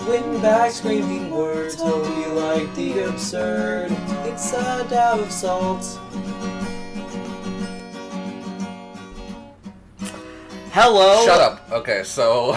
Win back screaming words, hope you like the absurd. It's a dab of salt. Hello. Shut up. Okay, so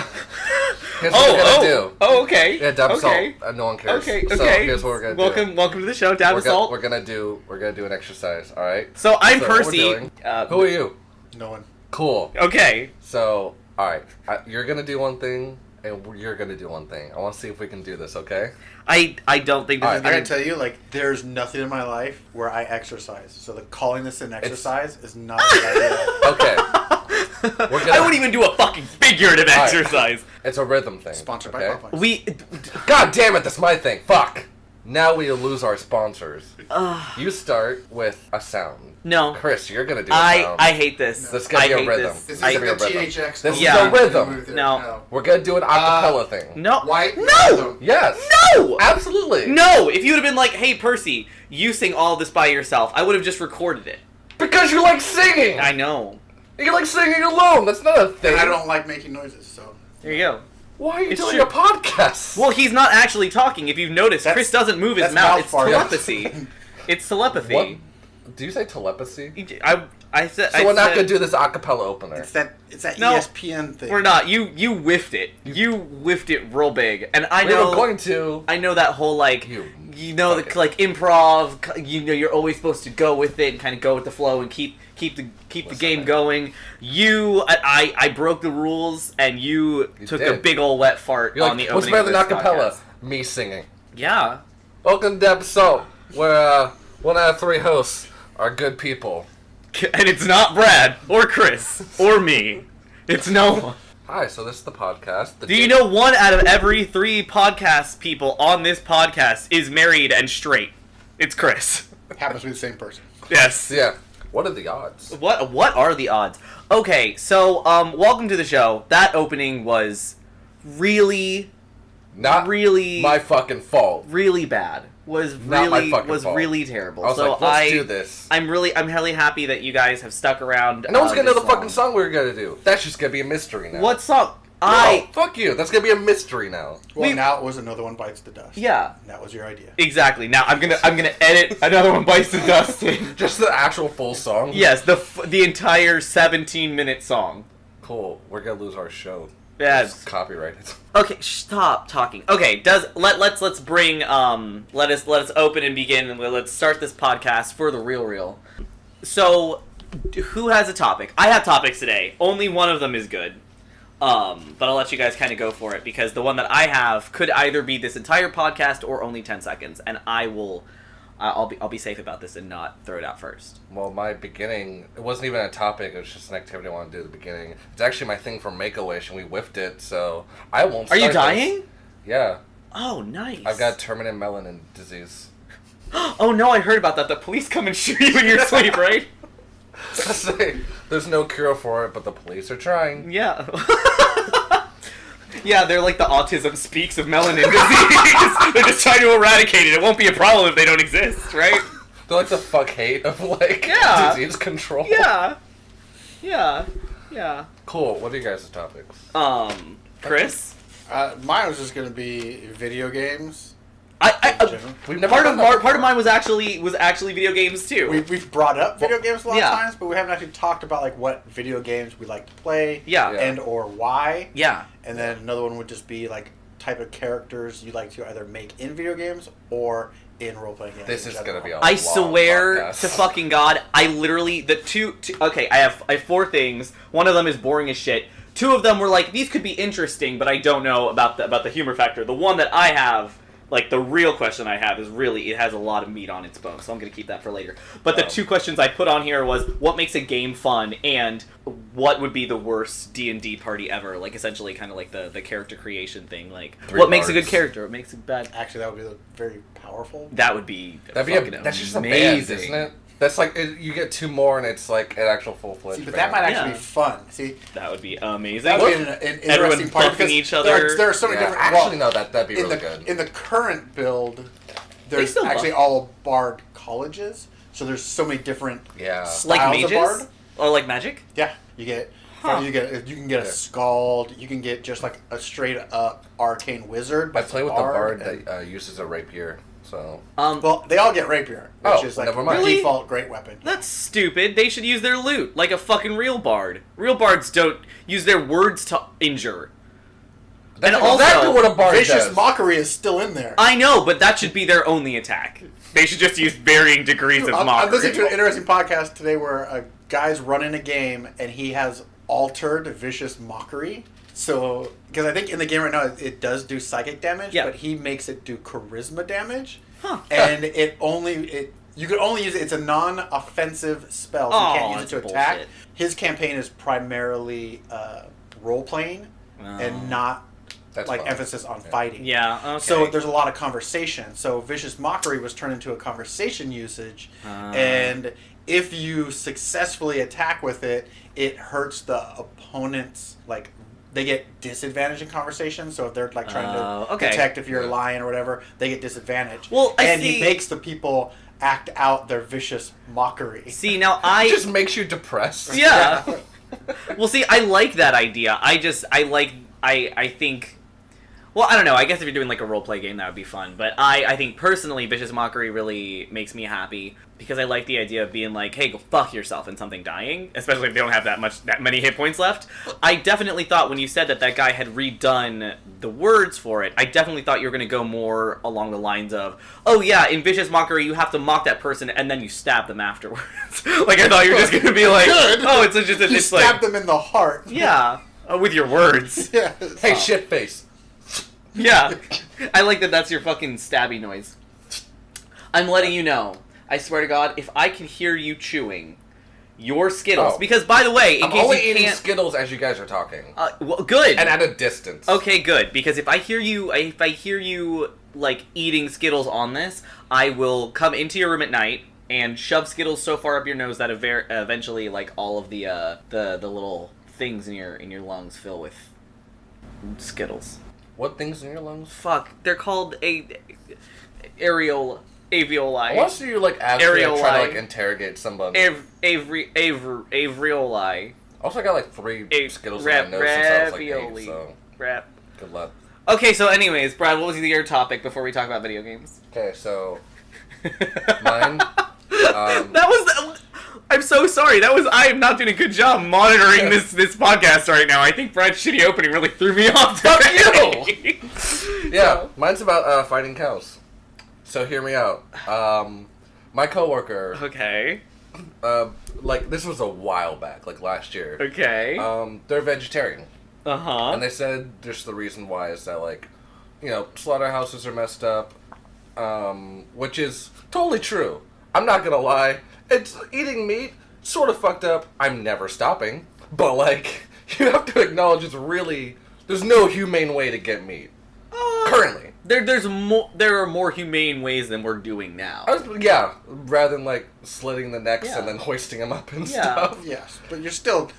here's what we're gonna do. Oh, okay. Yeah, dab of okay. salt. No one cares. Okay. So here's what we're gonna do. Welcome to the show, Dab of Salt. We're gonna do an exercise. All right. So I'm What we're Percy. doing- Who are you? No one. Cool. Okay. So all right, you're gonna do one thing, and you're gonna do one thing. I want to see if we can do this. Okay. I don't think this is I gonna. gotta tell you, like, there's nothing in my life where I exercise. So calling this an exercise is not a good idea. Okay. I wouldn't even do a fucking figurative right. exercise. It's a rhythm thing. Sponsored okay? by Popeyes. We. God damn it! That's my thing. Fuck. Now we lose our sponsors. You start with a sound. No. Chris, you're gonna do a sound. I hate this. This is gonna be a hate rhythm. This. This I- is the rhythm. THX. This Yeah. is the rhythm. No. We're gonna do an acapella thing. No. White. No. Yes. No. Absolutely. No. If you would have been like, "Hey, Percy, you sing all this by yourself," I would have just recorded it. Because you like singing. I know. You like singing alone. That's not a thing. And I don't like making noises, so. There you go. Why are you It's doing true. a podcast? Well, he's not actually talking. If you've noticed, That's- Chris doesn't move his that's mouth. mouth It's fart. telepathy. It's telepathy. What? Do you say telepathy? I said. So we're not gonna do this acapella opener. It's that No. ESPN thing. We're not. You whiffed it. You whiffed it real big, and I We know. were going to. I know that whole like. You know fuck the it. like improv. You know you're always supposed to go with it and kind of go with the flow and keep the game going. I broke the rules and you took a did. big old wet fart You're on like, the what's opening better of than this acapella? podcast. Me singing. Yeah. Welcome to episode where one out of three hosts are good people. And it's not Brad or Chris or me. It's no one. Hi, so this is the podcast. Do you know 1 out of every 3 podcast people on this podcast is married and straight? It's Chris. Happens to be the same person. Yes. Yeah. What are the odds? What are the odds? Okay, so welcome to the show. That opening was really Not really my fucking fault. really bad. Was Not my really fucking was fault. really terrible. I was so like, let's do this. I'm really happy that you guys have stuck around. And no one's gonna know this the fucking long. song we were gonna do. That's just gonna be a mystery now. What song? No, fuck you. That's gonna be a mystery now. Well, now it was Another One Bites the Dust. Yeah. And that was your idea. Exactly. Now I'm gonna edit Another One Bites the Dust in. Just the actual full song. Yes, the entire 17-minute song. Cool. We're gonna lose our show. Yes. It's copyrighted. Okay, stop talking. Okay, let's bring let us open and begin and let's start this podcast for the real. So, who has a topic? I have topics today. Only one of them is good. But I'll let you guys kind of go for it because the one that I have could either be this entire podcast or only 10 seconds, and I'll be safe about this and not throw it out first. Well, my beginning, it wasn't even a topic, it was just an activity I wanted to do at the beginning. It's actually my thing for Make-A-Wish, and we whiffed it, so I won't Are start you this. dying? Yeah. Oh, nice. I've got terminal melanin disease. Oh no, I heard about that. The police come and shoot you in your sleep, right? There's no cure for it, but the police are trying. Yeah. Yeah, they're like the autism speaks of melanin disease. They're just trying to eradicate it. It won't be a problem if they don't exist, right? They're like the fuck hate of like Yeah. disease control. Yeah. Cool. What are you guys' topics? Chris? Mine was just going to be video games. We've never done that Part of mine was actually video games too. We've brought up video games a lot yeah. of times, but we haven't actually talked about like what video games we like to play. Yeah. And or why. Yeah. And then another one would just be like type of characters you like to either make in video games or in role-playing games. This in is general. gonna be a I long swear podcast. to fucking God, I literally okay, I have 4 things. One of them is boring as shit. 2 of them were like, these could be interesting, but I don't know about the humor factor. The one that I have, like the real question I have is really, it has a lot of meat on its bone, so I'm gonna keep that for later. But the 2 questions I put on here was, what makes a game fun, and what would be the worst D&D party ever? Like essentially kind of like the character creation thing. Like, 3 what makes a bards. good character? What makes a bad... Actually, that would be very powerful. That would be That's just a band, isn't it? That's like, you get 2 more and it's like an actual full-fledged See, but band. that might actually Yeah. be fun. See, That would be amazing. that would be an interesting Everyone part buffing because each other. There are so many Yeah, different. actually, no, that'd be in really the good. in the current build, there's still actually buff. all bard colleges, so there's so many different Yeah. styles Like of mages? bard. Or like magic? Yeah, you get Huh. You can get a scald. You can get just like a straight up arcane wizard. I but play it's with a the bard and- that uses a rapier. So Well, they all get rapier, which Oh, is like never the mind. Really? default great weapon. That's stupid. They should use their loot like a fucking real bard. Real bards don't use their words to injure. that's And also, exactly what a bard Vicious does. mockery is still in there. I know, but that should be their only attack. They should just use varying degrees of I'm mockery. listening to an interesting podcast today where a guy's running a game and he has altered vicious mockery. So, because I think in the game right now it does do psychic damage, Yeah. but he makes it do charisma damage. Huh. And you can only use it. It's a non-offensive spell, so Oh, you can't use it to that's attack. bullshit. His campaign is primarily role playing and not That's like fine. emphasis on fighting. Yeah, okay. So there's a lot of conversation. So vicious mockery was turned into a conversation usage, and if you successfully attack with it, it hurts the opponent's like. They get disadvantage in conversation, so if they're like trying to okay. detect if you're Yeah. lying or whatever, they get disadvantage. Well, and see- he makes the people act out their vicious mockery. See, now It just makes you depressed. Yeah. Well, see, I like that idea. I think... Well, I don't know. I guess if you're doing like a roleplay game, that would be fun. But I think personally, Vicious Mockery really makes me happy because I like the idea of being like, hey, go fuck yourself and something dying, especially if they don't have that many hit points left. I definitely thought when you said that guy had redone the words for it, I definitely thought you were going to go more along the lines of, oh yeah, in Vicious Mockery, you have to mock that person and then you stab them afterwards. Like I thought you were just going to be like, Good. oh, it's just You it's stab like, them in the heart. yeah, with your words. Yeah. Hey, shit face. Yeah. I like that that's your fucking stabby noise. I'm letting you know. I swear to God, if I can hear you chewing your Skittles, Oh. because by the way, in I'm case only you eating can't, Skittles as you guys are talking, well, good. and at a distance. Okay, good. Because if I hear you like eating Skittles on this, I will come into your room at night and shove Skittles so far up your nose that eventually, like all of the little things in your lungs fill with Skittles. What things in your lungs? Fuck, they're called areola. Alveoli. I want to see you like actually Areoli. try to like interrogate somebody. Avrioli. Also, I got like 3 Skittles in my nose since I was like 8, Ravioli. so Rap. good luck. Okay, so anyways, Brad, what was your topic before we talk about video games? Okay, so mine. That was. I'm so sorry. I am not doing a good job monitoring this podcast right now. I think Brad's shitty opening really threw me off. Fuck today. Yeah, mine's about fighting cows. So hear me out. My coworker, Okay. like this was a while back, like last year. Okay. They're vegetarian, Uh-huh. and they said just the reason why is that like, slaughterhouses are messed up, which is totally true. I'm not gonna lie. It's eating meat sort of fucked up. I'm never stopping, but like you have to acknowledge there's no humane way to get meat currently. There are more humane ways than we're doing now. Yeah, rather than like slitting the necks Yeah. and then hoisting them up and Yeah. stuff. Yes, but you're still,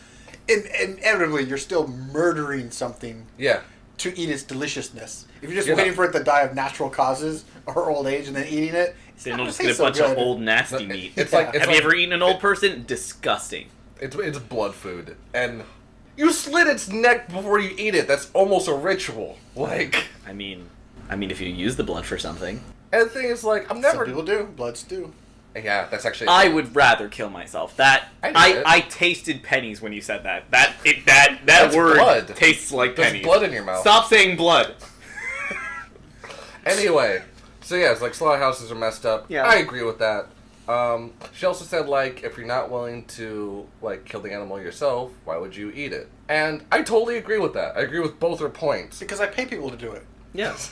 inevitably, you're still murdering something Yeah. to eat its deliciousness. If you're just Yeah. waiting for it to die of natural causes or old age and then eating it, it's Then not you'll just gonna get a taste so bunch of good. old nasty No, meat. it's Yeah. like it's Have like, you ever eaten an old person? Disgusting. It's blood food, and you slit its neck before you eat it. That's almost a ritual. Like, I mean, if you use the blood for something, and the thing is, like, I'm Some never. people do. Blood stew. Yeah, that's actually. I would rather kill myself. That I did it. I tasted pennies when you said that. That That's word blood. tastes like There's pennies. blood in your mouth. Stop saying blood. Anyway, so yeah, it's like slaughterhouses are messed up. Yeah. I agree with that. She also said, like, if you're not willing to, like, kill the animal yourself, why would you eat it? And I totally agree with that. I agree with both her points. Because I pay people to do it. Yes.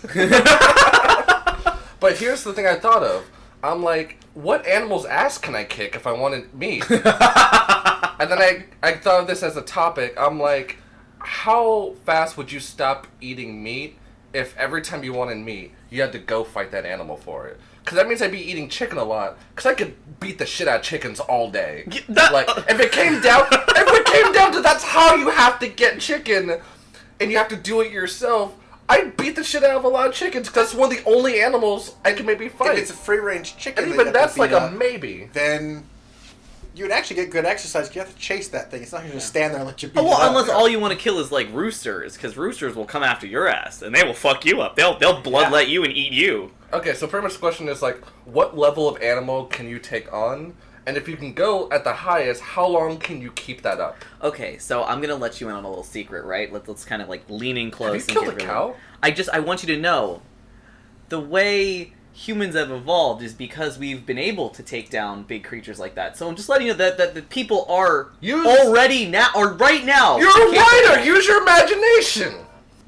But here's the thing I thought of. I'm like, what animal's ass can I kick if I wanted meat? And then I thought of this as a topic. I'm like, how fast would you stop eating meat if every time you wanted meat, you had to go fight that animal for it? Because that means I'd be eating chicken a lot. Because I could beat the shit out of chickens all day. Like, if it came down to that's how you have to get chicken, and you have to do it yourself, I'd beat the shit out of a lot of chickens because that's one of the only animals I can maybe fight. If it's a free range chicken, and that even you have to that's like beat a up, maybe. Then you would actually get good exercise. You have to chase that thing. It's not going to just stand there and let you beat Oh, well, it up. unless all you want to kill is like roosters, because roosters will come after your ass and they will fuck you up. They'll bloodlet you and eat you. Okay, so pretty much the question is like, what level of animal can you take on? And if you can go at the highest, how long can you keep that up? Okay, so I'm gonna let you in on a little secret, right? Let's kind of like lean in close. Have you killed a cow? I want you to know, the way humans have evolved is because we've been able to take down big creatures like that. So I'm just letting you know that the people are right now. You're a writer. Use your imagination.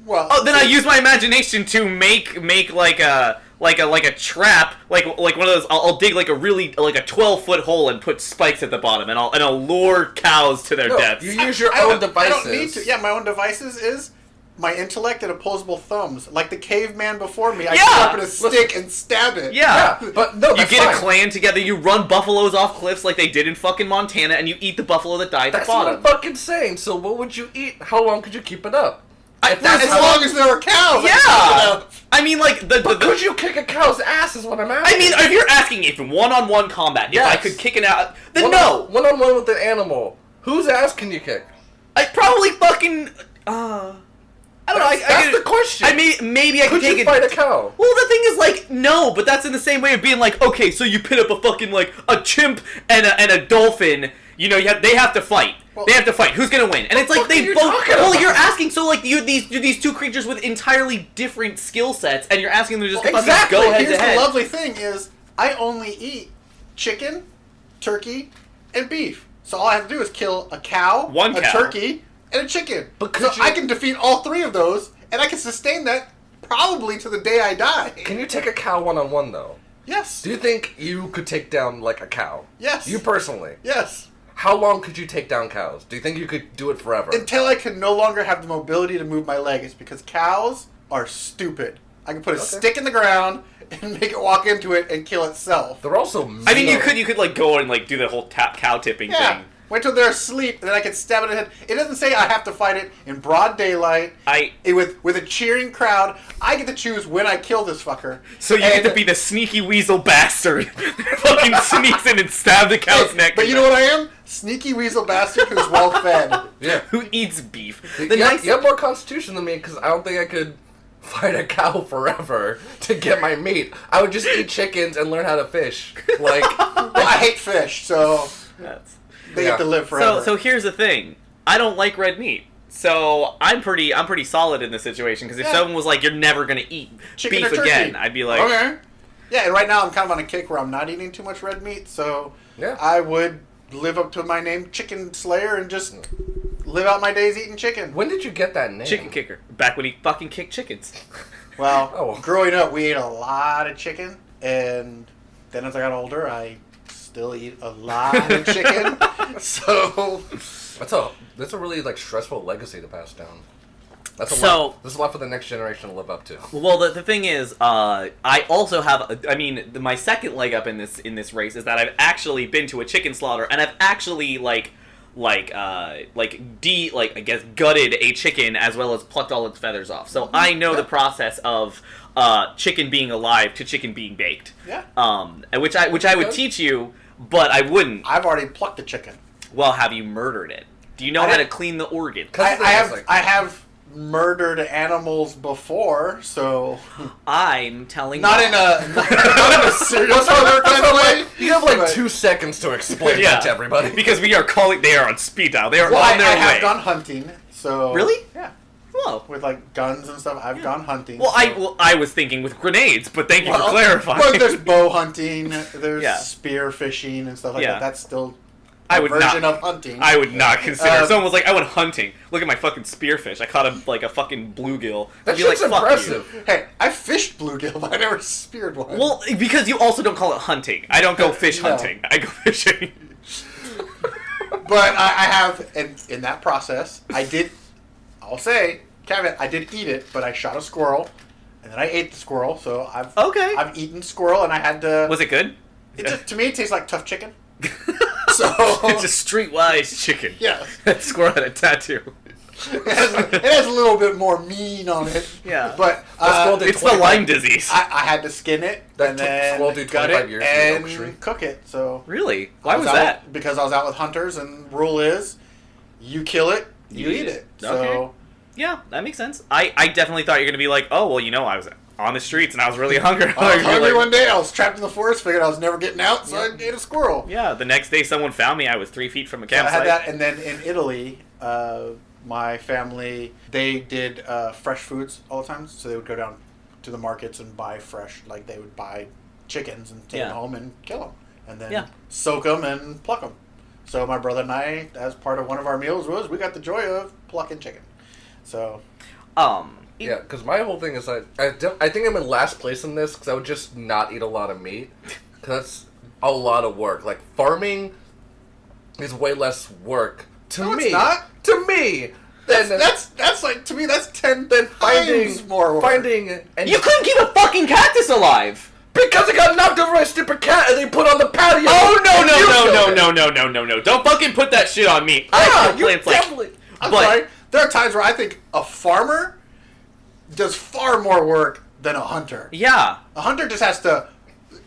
Well, Oh, then I use my imagination to make like a trap, like one of those. I'll dig like a 12-foot hole and put spikes at the bottom, and I'll lure cows to their deaths. You use your own devices. I don't need to. Yeah, my own devices is my intellect and opposable thumbs. Like the caveman before me, I Yeah! sharpen a stick and stab it. Yeah. But no, You that's get fine. a clan together, you run buffaloes off cliffs like they did in fucking Montana, and you eat the buffalo that died at That's the what bottom. I'm fucking saying. So what would you eat? How long could you keep it up? As long as there are cows. Yeah! I mean, like, But could you kick a cow's ass is what I'm asking. I mean, if you're asking if one-on-one combat, if I Yes. could kick it out, then no! One-on-one with an animal. Whose ass can you kick? I probably fucking, I don't know, That's the question. Maybe I could take you it. fight a cow? Well, the thing is, like, no, but that's in the same way of being like, okay, so you pit up a fucking, like, a chimp and a dolphin, you know, they have to fight. They have to fight. Who's gonna win? And it's like fuck are they you both. talking Well, about? you're asking. So like these two creatures with entirely different skill sets, and you're asking them to just Exactly. fucking go head Here's to head. the lovely thing is, I only eat chicken, turkey, and beef. So all I have to do is kill a cow, One a cow. turkey, and a chicken. But so could you- I can defeat all three of those, and I can sustain that probably to the day I die. Can you take a cow one-on-one, though? Yes. Do you think you could take down, like, a cow? Yes. You personally? Yes. How long could you take down cows? Do you think you could do it forever? Until I can no longer have the mobility to move my legs, because cows are stupid. I can put a stick in the ground and make it walk into it and kill itself. They're also mean. I mean, you could like go and like do the whole cow tipping Yeah. thing. Wait till they're asleep, and then I can stab it in the head. It doesn't say I have to fight it in broad daylight. With a cheering crowd. I get to choose when I kill this fucker. So you get to be the sneaky weasel bastard that fucking sneaks in and stab the cow's neck. But you know what I am? Sneaky weasel bastard who's well fed. Yeah. Who eats beef? You have more constitution than me, because I don't think I could fight a cow forever to get my meat. I would just eat chickens and learn how to fish. Like, Well, I hate fish, so they Yeah. get to live forever. So here's the thing. I don't like red meat. So I'm pretty solid in this situation, because if Yeah. someone was like, "You're never gonna eat Chicken beef or turkey. again," I'd be like, okay. Yeah, and right now I'm kind of on a kick where I'm not eating too much red meat, so Yeah. I would live up to my name, Chicken Slayer, and just live out my days eating chicken. when did you get that name? "Chicken kicker." Back when he fucking kicked chickens. Well, Oh. growing up, we ate a lot of chicken, and then as I got older, I still eat a lot of chicken. So That's a really like stressful legacy to pass down. That's a So- lot. There's a lot for the next generation to live up to. Well, the thing is, I also have. I mean, my second leg up in this race is that I've actually been to a chicken slaughter, and I've actually I guess gutted a chicken as well as plucked all its feathers off. So I know the process of chicken being alive to chicken being baked. yeah, Which I would teach you, but I wouldn't. I've already plucked the chicken. Well, have you murdered it? Do you know I how to didn't- clean the organ? I have murdered animals before, so I'm telling not you. in a serial killer kind of way. You have like but- 2 seconds to explain that to everybody. Because they are on speed dial. They are Well, on their I way. have gone hunting, so Really? yeah, Whoa. with like guns and stuff. I've gone hunting. Well, so- I was thinking with grenades, but thank you for Well, clarifying. Well, there's bow hunting, there's Yeah. spear fishing and stuff like Yeah. that. That's still I a would version not. of hunting. I would not consider. Someone was like, "I went hunting. Look at my fucking spearfish. I caught a fucking bluegill." That I'd be like, shit's "Fuck impressive. Hey, I fished bluegill, but I never speared one. you." Well, because you also don't call it hunting. I don't go fish No. hunting. I go fishing. But I have, and in that process, I'll say, caveat, I did eat it, but I shot a squirrel, and then I ate the squirrel, so I've eaten squirrel, and I had to... Was it good? To me, it tastes like tough chicken. So... It's a streetwise chicken. Yeah. That squirrel had a tattoo. It has a little bit more mean on it. Yeah. But It's the Lyme disease. I had to skin it That and took then Squirrel did gut 25 it years to get Oak Tree. and cook it. So Really? Why I was out that? with- because I was out with hunters, and rule is, you kill it, you eat it. So Okay. Yeah, that makes sense. I definitely thought you were gonna be like, oh well, I was on the streets and I was really hungry. I was hungry Like, one day. I was trapped in the forest. Figured I was never getting out, so I ate a squirrel. yeah, the next day someone found me. I was 3 feet from a So I campsite. had that, and then in Italy, my family, they did fresh foods all the time. So they would go down to the markets and buy fresh, like they would buy chickens and take them home and kill them, and then soak them and pluck them. So my brother and I, as part of one of our meals, we got the joy of plucking chicken. So, Yeah, because my whole thing is that I think I'm in last place in this because I would just not eat a lot of meat. Because that's a lot of work. Like, farming is way less work to No, me. it's not. To me! That's like, to me, that's 10 Then times more work. Finding... And you couldn't keep a fucking cactus alive! Because it got knocked over by a stupid cat and they put on the patio! Oh, no, and you killed no, it. no, no, no, no, no, no. Don't fucking put that shit on me. I Ah, kill you plants like... definitely... I'm But- sorry. There are times where I think a farmer does far more work than a hunter. Yeah. A hunter just has to,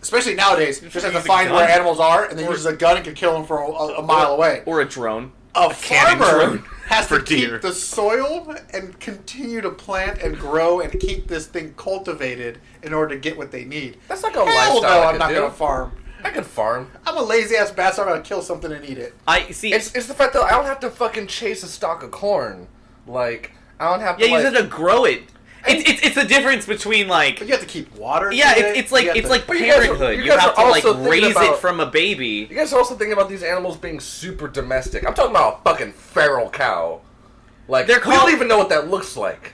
especially nowadays, just has to use a find gun. where animals are and then Or- uses a gun and can kill them for a mile away. Or a drone. A cannon farmer drone has for to deer. keep the soil and continue to plant and grow and keep this thing cultivated in order to get what they need. That's like a Hell lifestyle no, I I'm could not do. going to farm. I could farm. I'm a lazy ass bastard. I'm going to kill something and eat it. I see. It's the fact that I don't have to fucking chase a stalk of corn. Like, I don't have to, Yeah, you like... just have to grow it. It's the difference between like. But you have to keep water. Yeah, to it. it's like You have to- But you guys are- parenthood. you You, guys have are to like also thinking raise about- it from a baby. You guys are also thinking about these animals being super domestic. I'm talking about a fucking feral cow. Like, They're we called- don't even know what that looks like.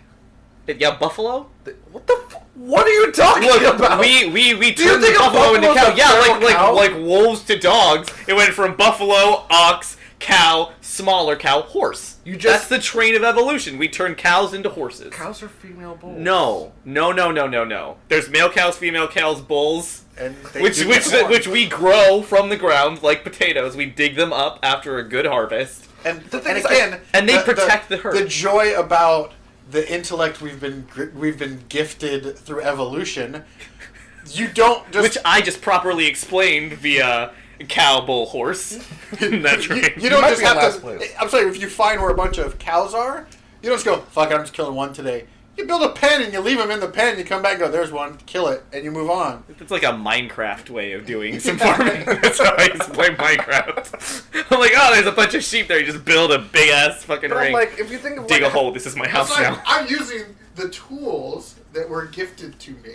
Yeah, buffalo. What the what are you talking Look, about? we Do you turned think a buffalo into buffalo's cow. a Yeah, feral cow? like wolves to dogs. It went from buffalo, ox, cow, smaller cow, horse. That's the train of evolution. We turn cows into horses. Cows are female bulls. No. There's male cows, female cows, bulls, And they which do which corn. which we grow from the ground like potatoes. We dig them up after a good harvest. And, The thing and is, again, and they protect the herd. The joy about the intellect we've been gifted through evolution. You don't just Which I just properly explained via cow, bull, horse. That's right. you don't might just be in have last to. place. I'm sorry, if you find where a bunch of cows are, you don't just go, "Fuck it, I'm just killing one today." You build a pen and you leave them in the pen. You come back and go, "There's one." Kill it, and you move on. It's like a Minecraft way of doing some farming. That's how I used to play Minecraft. I'm like, oh, there's a bunch of sheep there. You just build a big ass fucking But I'm ring. like, if you think of Dig a like, hole. This is my house now. I'm using the tools that were gifted to me.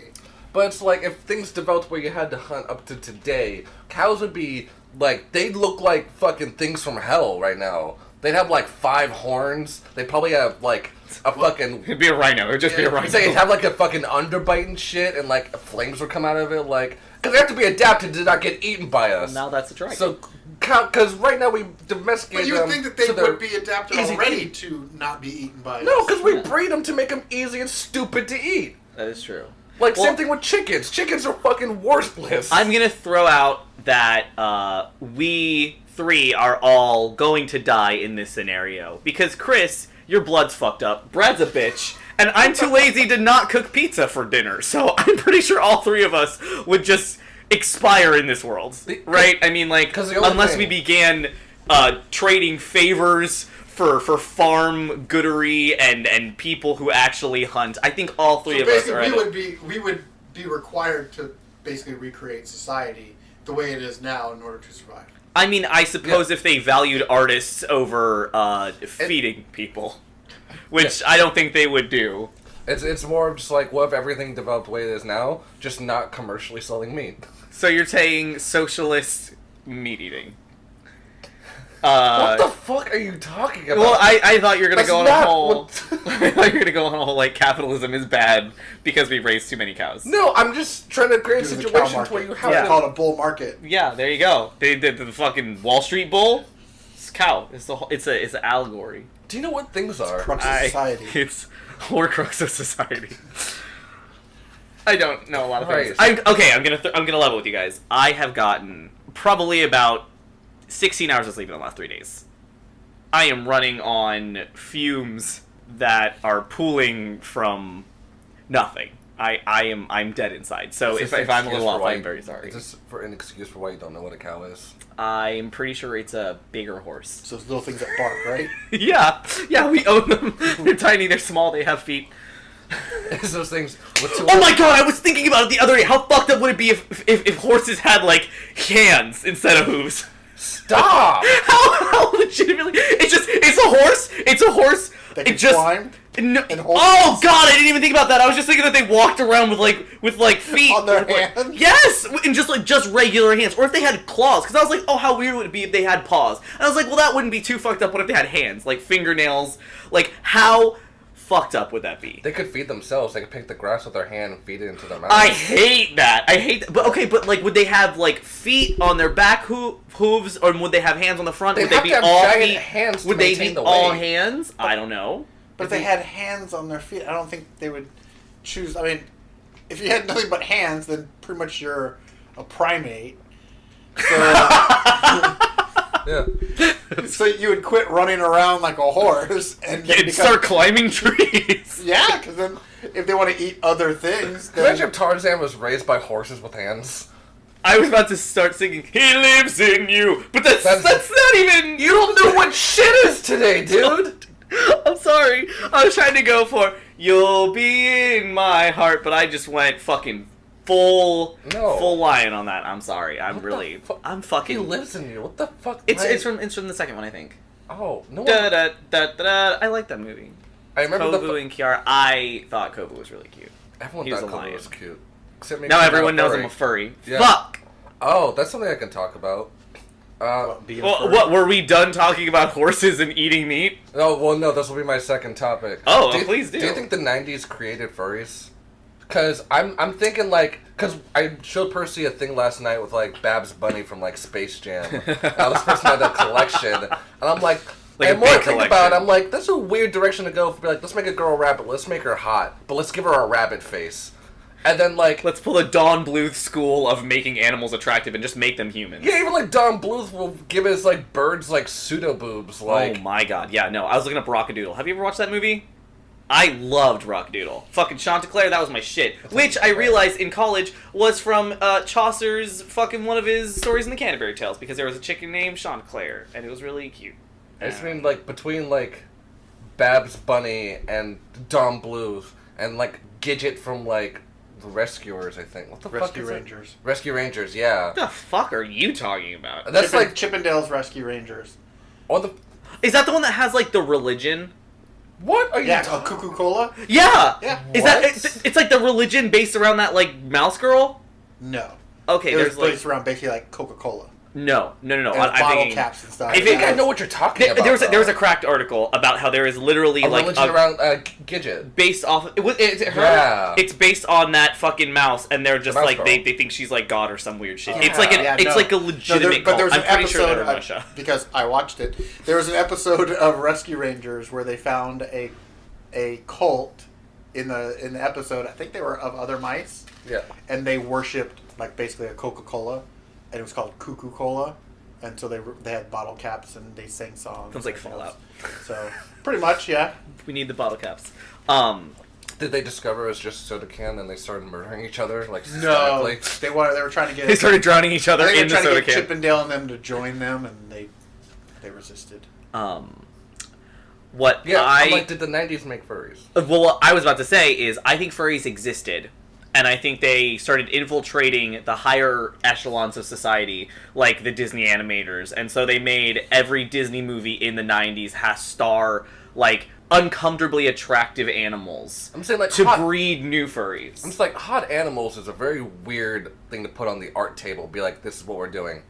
But it's like if things developed where you had to hunt up to today, cows would be like they'd look like fucking things from hell right now. They'd have like 5 horns. They'd probably have like a fucking. It'd be a rhino. It'd just be a rhino. They'd have like a fucking underbite and shit, and like flames would come out of it, like because they have to be adapted to not get eaten by us. Now that's a dragon. So, because right now we domesticate But you them. would think that they so they're would be adapted easy to already eat. to not be eaten by No, us. because we breed them to make them easy and stupid to eat. that is true. Like Well- same thing with chickens. Chickens are fucking worthless. I'm gonna throw out that we 3 are all going to die in this scenario because Chris, your blood's fucked up. Brad's a bitch. And I'm too lazy to not cook pizza for dinner, so I'm pretty sure all 3 of us would just expire in this world, right? I mean, like, 'Cause the only unless thing- we began trading favors for farm goodery and people who actually hunt, I think all 3 So of us basically, are. at we would be required to basically recreate society the way it is now in order to survive. I mean, I suppose if they valued artists over feeding people, which I don't think they would do. It's more of just like, what if everything developed the way it is now, just not commercially selling meat? So you're saying socialist meat eating? What the fuck are you talking about? Well, I thought you were gonna That's go on a not whole. what- I thought you were gonna go on a whole like capitalism is bad because we raised too many cows. No, I'm just trying to create Due to the cow situations market. where you have Yeah. It's called a bull market. Yeah, there you go. They did the fucking Wall Street bull. It's a cow. It's the whole, it's an allegory. Do you know what things are? Crux of society. It's Horcrux of society. I don't know a lot of things. Right. I'm gonna level with you guys. I have gotten probably about 16 hours of sleep in the last 3 days. I am running on fumes that are pooling from nothing. I'm dead inside. So if I'm a little off, I'm very sorry. Is this for an excuse for why you don't know what a cow is? I'm pretty sure it's a bigger horse. So those little things that bark, right? Yeah, we own them. They're tiny, they're small, they have feet. It's those things. Oh my god, I was thinking about it the other day. How fucked up would it be if horses had, like, hands instead of hooves? Stop! How legitimately? It's a horse. That can climb? No, And hold oh hands? god, I didn't even think about that. I was just thinking that they walked around with feet On their like, hands? Yes, and just regular hands, or if they had claws. Because I was like, oh, how weird would it be if they had paws? And I was like, well, that wouldn't be too fucked up. What if they had hands, like fingernails? Like, how fucked up would that be? They could feed themselves. They could pick the grass with their hand and feed it into their mouth. I hate that. But okay, but like, would they have like feet on their back hooves, or would they have hands on the front? They'd Would they have be to have all giant feet? hands to Would they maintain be the all weight. hands? I don't know. But if they had hands on their feet, I don't think they would choose. I mean, if you had nothing but hands, then pretty much you're a primate. So, Yeah. so you would quit running around like a horse and then You'd start climbing trees. Yeah, because then if they want to eat other things, then Imagine if Tarzan was raised by horses with hands. I was about to start singing "He lives in you," but that's That's- not even. You don't know what shit is today, dude! I'm sorry. I was trying to go for "You'll be in my heart," but I just went fucking full lion on that. I'm sorry. I'm What the really. fu- I'm He fucking. lives in you. What the fuck? It's from the second one, I think. Oh, no Da one... da da da da. I like that movie. I remember Kovu and Kiara. I thought Kovu was really cute. Everyone he was thought a Kovu lion. was cute. Except maybe Now he's everyone not knows I'm a furry. Yeah. Fuck. Oh, that's something I can talk about. being a Well, furry. what were we done talking about horses and eating meat? Oh, well, no, this will be my second topic. Oh, please do. Do you think the 90s created furries? Because I'm thinking, like, because I showed Percy a thing last night with, like, Babs Bunny from, like, Space Jam. Now this person had a collection. And I'm like Like a and more I big think about collection. it, I'm like, that's a weird direction to go. For, like, let's make a girl a rabbit. Let's make her hot. But let's give her a rabbit face. And then, like... Let's pull a Don Bluth school of making animals attractive and just make them humans. Yeah, even, like, Don Bluth will give his, like, birds, like, pseudo-boobs. Like, Oh my god, yeah, no, I was looking up Rockadoodle. Have you ever watched that movie? I loved Rockadoodle. Fucking Chanticleer, that was my shit. Which I realized in college was from Chaucer's fucking one of his stories in the Canterbury Tales, because there was a chicken named Chanticleer, and it was really cute. I just mean, like, between, like, Babs Bunny and Don Bluth and, like, Gidget from, like, The Rescuers, I think. What the fuck Rescue is it? Rangers. Rescue Rangers, yeah. What the fuck are you talking about? That's like... Chippendale's Rescue Rangers. Or the... Is that the one that has, like, the religion? What are you Yeah, talking Cuckoo Cola? Yeah! Yeah. Is What? that... It's like the religion based around that, like, mouse girl? No. Okay, It was there's, like... based around basically like Coca-Cola. No. And I'm bottle thinking... caps and stuff. I think I know what you're talking about. There was a cracked article about how there is literally a like religion around Gidget. based off it's her. Yeah. It's based on that fucking mouse, and they're just The mouse like girl. they think she's like God or some weird shit. Yeah. It's like Yeah, no. like a No, legitimate but there cult. was I'm an pretty sure episode they're in Russia. because I watched it. There was an episode of Rescue Rangers where they found a cult in the episode. I think they were of other mice, Yeah. and they worshipped like basically a Coca-Cola, and it was called Cuckoo Cola. And so they had bottle caps and they sang songs. Sounds like and everything Fallout. else. So pretty much, yeah. We need the bottle caps. Did they discover it was just soda can and they started murdering each other, like, No, systematically? they were trying to get. They started drowning each other they were in the trying to soda get can. Chippendale and them to join them, and they resisted. What Yeah, I I'm like, did the 90s make furries? well, what I was about to say is I think furries existed. And I think they started infiltrating the higher echelons of society, like the Disney animators. And so they made every Disney movie in the 90s has star, like, uncomfortably attractive animals I'm saying, like, to hot... breed new furries. I'm just like, hot animals is a very weird thing to put on the art table. Be like, this is what we're doing.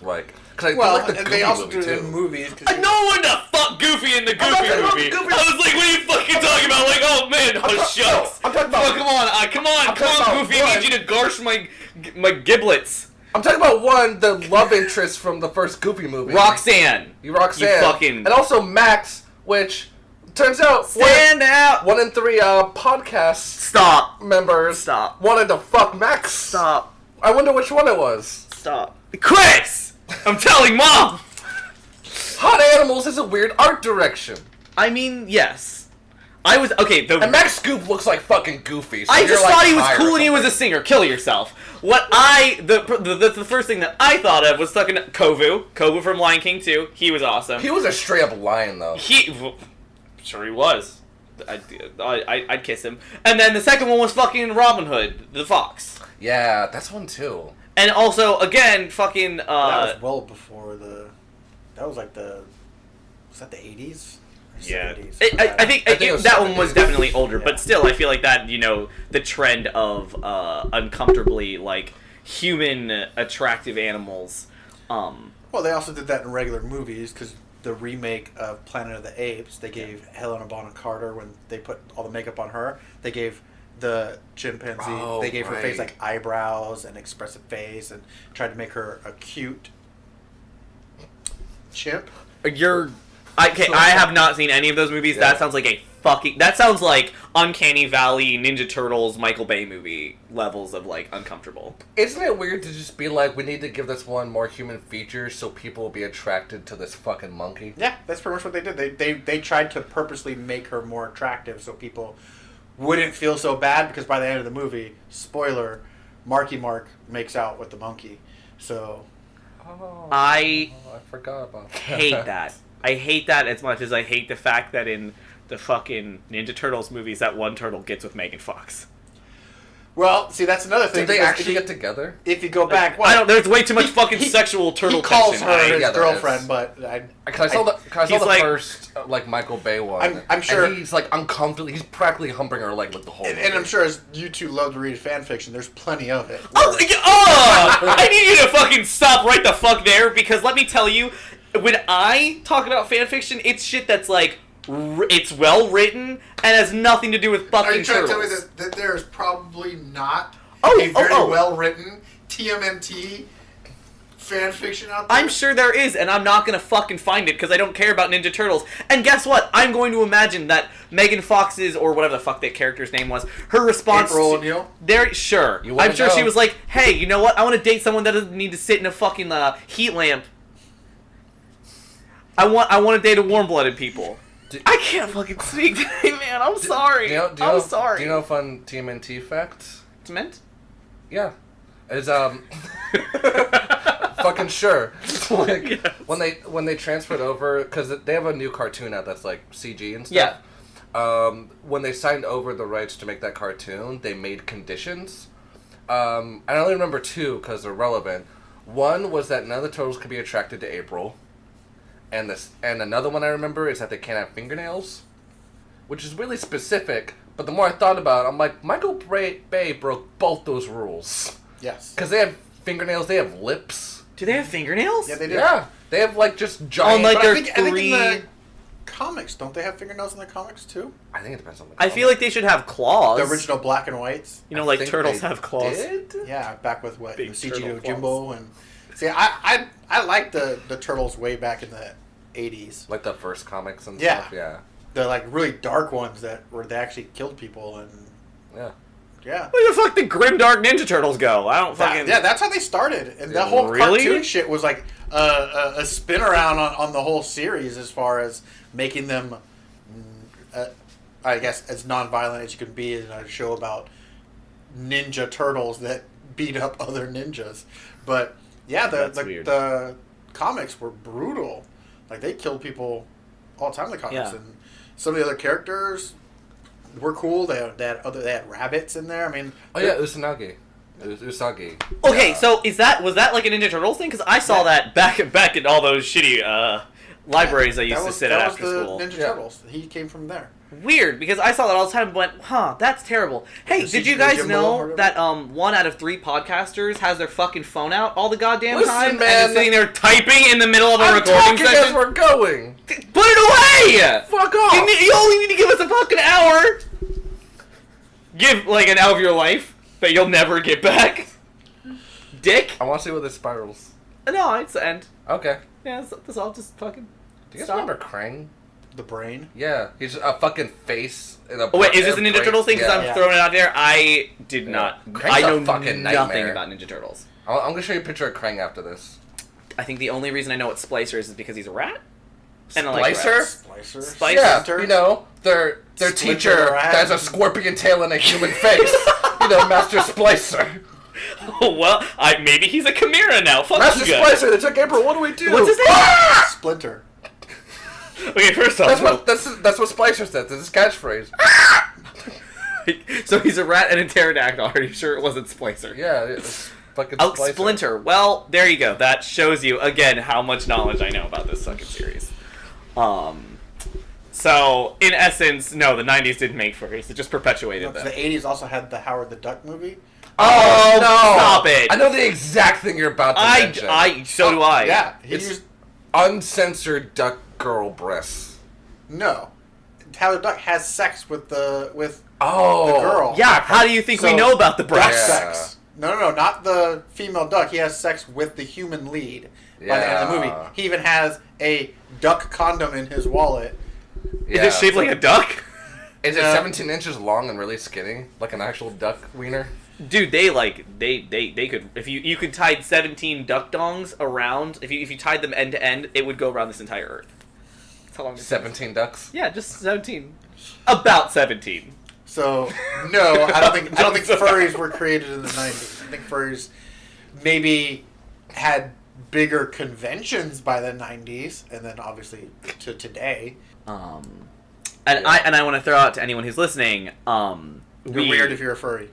Like, because I Well, like the and Goofy they also movie, do it too. in movies. I know when to fuck Goofy in the I'm not Goofy talking about movie. Goofy. I was like, what are you fucking talking about? Like, oh man, shucks. I'm talking about... Oh, come on, I'm talking about Goofy, I need you to garsh my giblets. I'm talking about one, the love interest from the first Goofy movie. Roxanne. Roxanne. You fucking... And also Max, which turns out... Stand out! 1 in 3 podcast Stop. members Stop. wanted to fuck Max. Stop. I wonder which one it was. Stop. Chris! I'm telling Mom! Hot Animals is a weird art direction. I mean, yes. I was okay. And Max Scoop looks like fucking Goofy. So I you're just like thought he was tired cool or and he was a something. singer. Kill yourself. The first thing that I thought of was fucking Kovu from Lion King 2. He was awesome. He was a straight up lion though. Sure he was. I'd kiss him. And then the second one was fucking Robin Hood, the fox. Yeah, that's one too. And also, again, fucking that was well before the. That was like the. Was that the 80s? yeah. 70s? I think it was that one was 70s. definitely older, Yeah. but still, I feel like that, the trend of uncomfortably, like, human attractive animals. Well, they also did that in regular movies because the remake of Planet of the Apes, they gave Helena Bonham Carter, when they put all the makeup on her, they gave the chimpanzee, Oh, they gave her face right. like eyebrows and expressive face and tried to make her a cute chimp. I have not seen any of those movies. Yeah. That sounds like that sounds like Uncanny Valley, Ninja Turtles, Michael Bay movie levels of, like, uncomfortable. Isn't it weird to just be like, we need to give this one more human features so people will be attracted to this fucking monkey? Yeah, that's pretty much what they did. They tried to purposely make her more attractive so people wouldn't feel so bad, because by the end of the movie, spoiler, Marky Mark makes out with the monkey. So Oh, I forgot about that. hate that. I hate that as much as I hate the fact that in the fucking Ninja Turtles movies that one turtle gets with Megan Fox. well, see, that's another thing. Did they because actually if get together? If you go back, I don't. There's way too much fucking he- sexual turtle he calls tension. her his Yeah, there girlfriend, is. but Cause I saw he's the like- first like Michael Bay one. I'm sure- and he's like uncomfortable. He's practically humping her leg like the whole. and movie. I'm sure as you two love to read fan fiction, there's plenty of it. I need you to fucking stop right the fuck there, because let me tell you, when I talk about fan fiction, it's shit that's like, it's well written and has nothing to do with fucking Are you trying turtles. to tell me that there is probably not Oh, a very oh. well written TMNT fan fiction out there? I'm sure there is, and I'm not gonna fucking find it because I don't care about Ninja Turtles. And guess what? I'm going to imagine that Megan Fox's, or whatever the fuck that character's name was, her response. April O'Neil? There, sure. You wanna I'm sure she know. was like, "Hey, you know what? I want to date someone that doesn't need to sit in a fucking heat lamp. I want to date a warm-blooded people." I can't fucking speak today, man. I'm sorry. I'm sorry. Do you know a fun TMNT fact? It's meant? Yeah, is fucking sure. Like, Yes. when they transferred over, because they have a new cartoon out that's like CG and stuff. Yeah. When they signed over the rights to make that cartoon, they made conditions. I only remember two because they're relevant. One was that none of the turtles could be attracted to April, and another one I remember is that they can't have fingernails, which is really specific. But the more I thought about it, I'm like, Michael Bay broke both those rules. Yes. Because they have fingernails, they have lips. Do they have fingernails? Yeah, they do. Yeah, they have like just giant. like, But I They're think in three- the comics, don't they have fingernails in the comics too? I think it depends on the. I feel like they should have claws. The original black and whites. You know, I like think turtles they have claws. Did? Yeah, back with what Big CG turtle Jimbo and see, I like the turtles way back in the 80s. Like the first comics and Yeah. stuff. Yeah. The like really dark ones where they actually killed people and Yeah. yeah. Where the fuck did Grimdark Ninja Turtles go? I don't fucking. Yeah, that's how they started, and the whole Really? cartoon shit was like a spin around on the whole series as far as making them, I guess, as non-violent as you can be in a show about ninja turtles that beat up other ninjas. But yeah, That's weird. the comics were brutal. Like they killed people all the time in the comics, Yeah. and some of the other characters were cool. They had rabbits in there. I mean, Oh yeah, Usanagi. Usagi. Okay, so was that like a Ninja Turtles thing? Because I saw that back in all those shitty libraries I used to sit at after that was school. the Ninja Yeah. Turtles. He came from there. Weird, because I saw that all the time and went, huh, that's terrible. Hey, The did you CGI guys Jimbo know or that 1 out of 3 podcasters has their fucking phone out all the goddamn Listen, time and man. is sitting there typing in the middle of a I'm recording talking as session? we're going. Put it away! Fuck off. You only need to give us a fucking hour. Give like an hour of your life that you'll never get back. Dick? I want to see where this spirals. No, it's the end. Okay. Yeah, that's all. Just fucking. Do you guys Stop. remember Krang? The brain. Yeah, he's a fucking face in a. Oh wait, is this a Ninja brain- Turtles thing? Because Yeah. I'm Yeah. throwing it out there. I did Yeah. not. Crank's I a know fucking nothing nightmare. about Ninja Turtles. I'm gonna show you a picture of Krang after this. I think the only reason I know what Splicer is because he's a rat. And I like Splicer? rats. Splicer. Spicer? Yeah, Splinter. you know, their Splinter teacher rat. has a scorpion tail and a human face. You know, Master Splicer. Oh, well, maybe he's a chimera now. Fuck Master you guys. Splicer, they took April, what do we do? What's his name? Ah! Splinter. Okay, first off, That's what Splicer said. That's his catchphrase. so he's a rat and a pterodactyl. Are you sure it wasn't Splicer? Yeah, it's fucking Oh, Splicer. Splinter. Well, there you go. That shows you, again, how much knowledge I know about this fucking series. So, in essence, no, the 90s didn't make furries. It just perpetuated them. The 80s also had the Howard the Duck movie. Oh, no! stop it! I know the exact thing you're about to mention. So do I. Yeah. He It's used... uncensored duck girl breasts. No. Howard the Duck has sex with the Oh. the girl. Yeah, how do you think we So, know about the Duck breasts? Yeah. sex. No, not the female duck. He has sex with the human lead by the end of the movie. Yeah. He even has a duck condom in his wallet. Is it shaped like a duck? Is it No. 17 inches long and really skinny? Like an actual duck wiener? Dude, they could, if you could tie 17 duck dongs around, if you tied them end to end, it would go around this entire earth. That's how long it takes. 17 ducks? Yeah, just 17. About 17. So no, I don't think furries were created in the 90s. I think furries maybe had bigger conventions by the 90s, and then obviously to today. And I want to throw out to anyone who's listening. You're weird if you're a furry.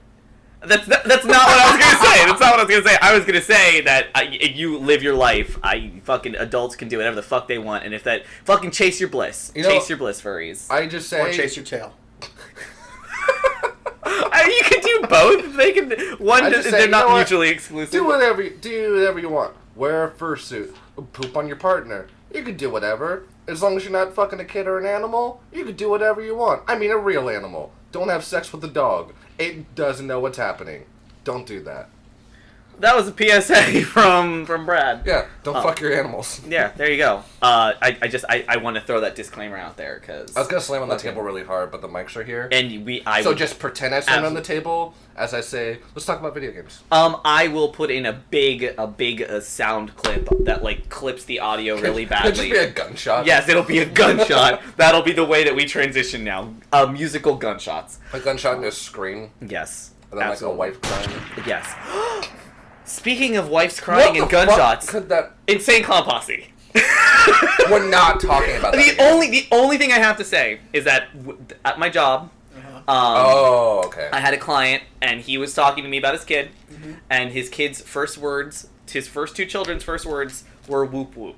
That's not what I was gonna say. That's not what I was gonna say. I was gonna say that you live your life. Fucking adults can do whatever the fuck they want, and if that fucking chase your bliss, chase your bliss, furries. I just say... Or chase your tail. You can do both. They can. I just say, They're you know not what? mutually exclusive. Do whatever you want. Wear a fursuit. Poop on your partner. You can do whatever. As long as you're not fucking a kid or an animal, you can do whatever you want. I mean a real animal. Don't have sex with a dog. It doesn't know what's happening. Don't do that. That was a PSA from Brad. Yeah, don't fuck your animals. Yeah, there you go. I want to throw that disclaimer out there because I was gonna slam on the table really hard, but the mics are here. and So just pretend I slammed on the table as I say, let's talk about video games. I will put in a big sound clip that like clips the audio really badly. It'll just be a gunshot. Yes, it'll be a gunshot. That'll be the way that we transition now. Musical gunshots. A gunshot and a scream. Yes. And then absolutely. like a wife crying. Yes. Speaking of wives crying and gunshots, Could that... Insane Clown Posse. We're not talking about that again. The only thing I have to say is that at my job, Oh, okay. I had a client and he was talking to me about his kid, and his kid's first words, his first two children's first words were whoop whoop.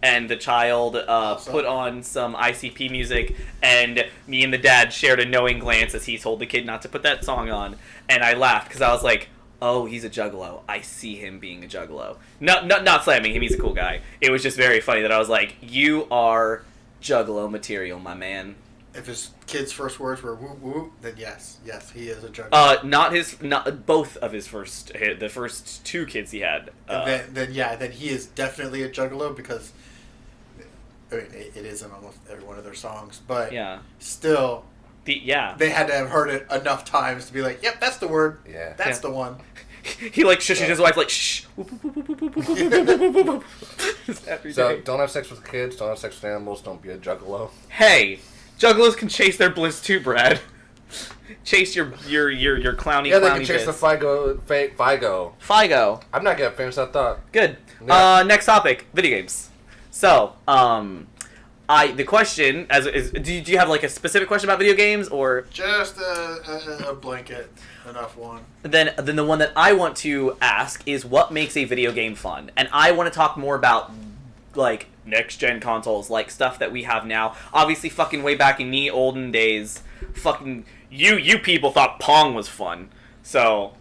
And the child put on some ICP music, and me and the dad shared a knowing glance as he told the kid not to put that song on. And I laughed because I was like, oh, he's a juggalo. I see him being a juggalo. Not slamming him, he's a cool guy. It was just very funny that I was like, you are juggalo material, my man. If his kid's first words were whoop whoop, then yes, he is a juggalo. Not both of his first, the first two kids he had. Then he is definitely a juggalo because, I mean, it is in almost every one of their songs, but Yeah. still, They had to have heard it enough times to be like, yep, that's the word. Yeah. That's Yeah. the one. He like shushes his wife like shh. Just every So day. don't have sex with kids, don't have sex with animals, don't be a juggalo. Hey, juggalos can chase their bliss too, Brad. Chase your clowny. Yeah, they clowny can chase the bits. Figo. Figo. I'm not gonna finish that thought. Good. Yeah. Next topic: video games. So, the question is, do you have like a specific question about video games, or Just a blanket enough one. then the one that I want to ask is what makes a video game fun, and I want to talk more about like next gen consoles, like stuff that we have now. Obviously, fucking way back in the olden days, fucking you people thought Pong was fun, so.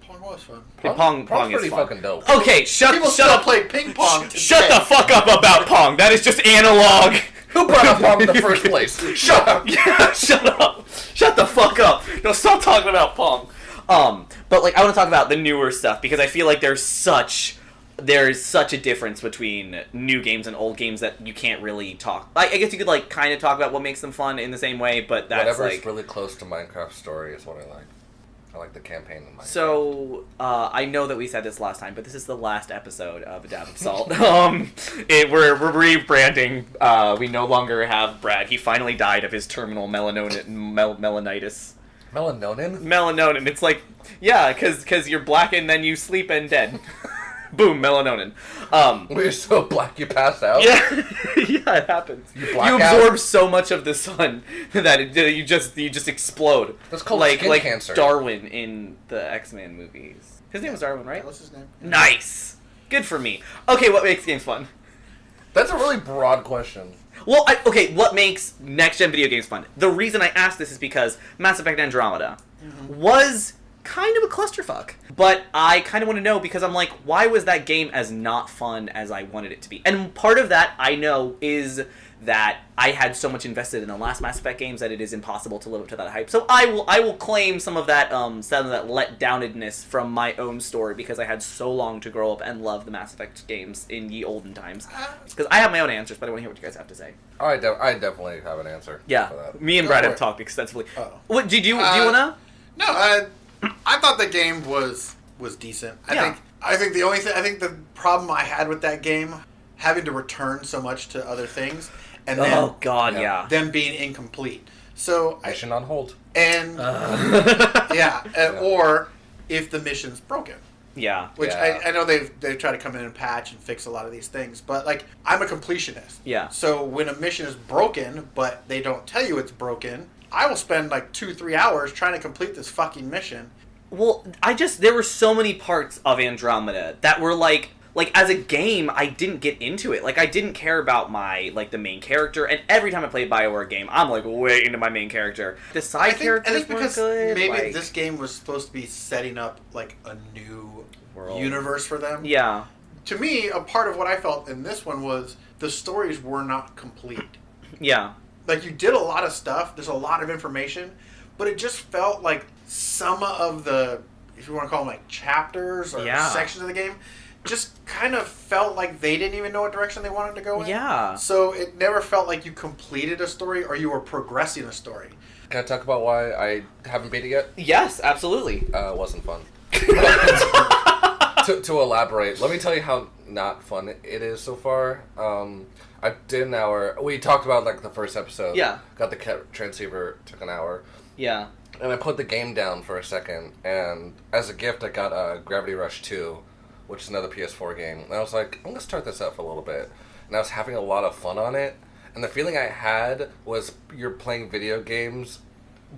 Pong was fun. Pong's Pong's is pretty fun. fucking dope. Okay, People shut still up. play ping pong today. Shut the fuck up about Pong. That is just analog. Who brought up Pong in the first place? Shut up! Yeah, shut up. Shut the fuck up. No, stop talking about Pong. But like I want to talk about the newer stuff because I feel like there's such a difference between new games and old games that you can't really talk. I guess you could like kind of talk about what makes them fun in the same way, but that's Whatever's like really close to Minecraft story is what I like. I like the campaign in my So, I know that we said this last time, but this is the last episode of A Dab of Salt. We're rebranding. We no longer have Brad. He finally died of his terminal melanitis. Melanonin? Melanonin. It's like, yeah, because you're black and then you sleep and dead. Boom, melanonin. We're so black you pass out? Yeah, yeah, it happens. You black You out? absorb so much of the sun that you just explode. That's called like skin cancer. Darwin in the X-Men movies. His name was Darwin, right? That was his name. Nice. Good for me. Okay, what makes games fun? That's a really broad question. Well, what makes next-gen video games fun? The reason I asked this is because Mass Effect Andromeda was kind of a clusterfuck. But I kind of want to know because I'm like, why was that game as not fun as I wanted it to be? And part of that, I know, is that I had so much invested in the last Mass Effect games that it is impossible to live up to that hype. So I will claim some of that let downedness from my own story because I had so long to grow up and love the Mass Effect games in ye olden times. Because I have my own answers, but I want to hear what you guys have to say. I definitely have an answer for Yeah, that. me and Go Brad for have it. talked extensively. Oh. What do you wanna? No, I thought the game was decent. Yeah. I think the problem I had with that game, having to return so much to other things, and then Oh God, Yeah. yeah. them being incomplete. So Mission on hold. and or if the mission's broken. Yeah. Which Yeah. I know they've tried to come in and patch and fix a lot of these things, but like I'm a completionist. Yeah. So when a mission is broken, but they don't tell you it's broken, I will spend like 2-3 hours trying to complete this fucking mission. Well, there were so many parts of Andromeda that were like as a game, I didn't get into it. Like, I didn't care about the main character, and every time I play a BioWare game, I'm like way into my main character. The side characters I think weren't because good. maybe like, this game was supposed to be setting up like a new World. universe for them. Yeah. To me, a part of what I felt in this one was the stories were not complete. Yeah. Like, you did a lot of stuff, there's a lot of information, but it just felt like some of the, if you want to call them like chapters or Yeah. sections of the game, just kind of felt like they didn't even know what direction they wanted to go in. Yeah. So it never felt like you completed a story or you were progressing a story. Can I talk about why I haven't beat it yet? Yes, absolutely. It wasn't fun. to elaborate, let me tell you how not fun it is so far. I did an hour. We talked about like the first episode. Yeah. Got the transceiver, took an hour. Yeah. And I put the game down for a second, and as a gift, I got Gravity Rush 2, which is another PS4 game. And I was like, I'm gonna start this up for a little bit. And I was having a lot of fun on it. And the feeling I had was you're playing video games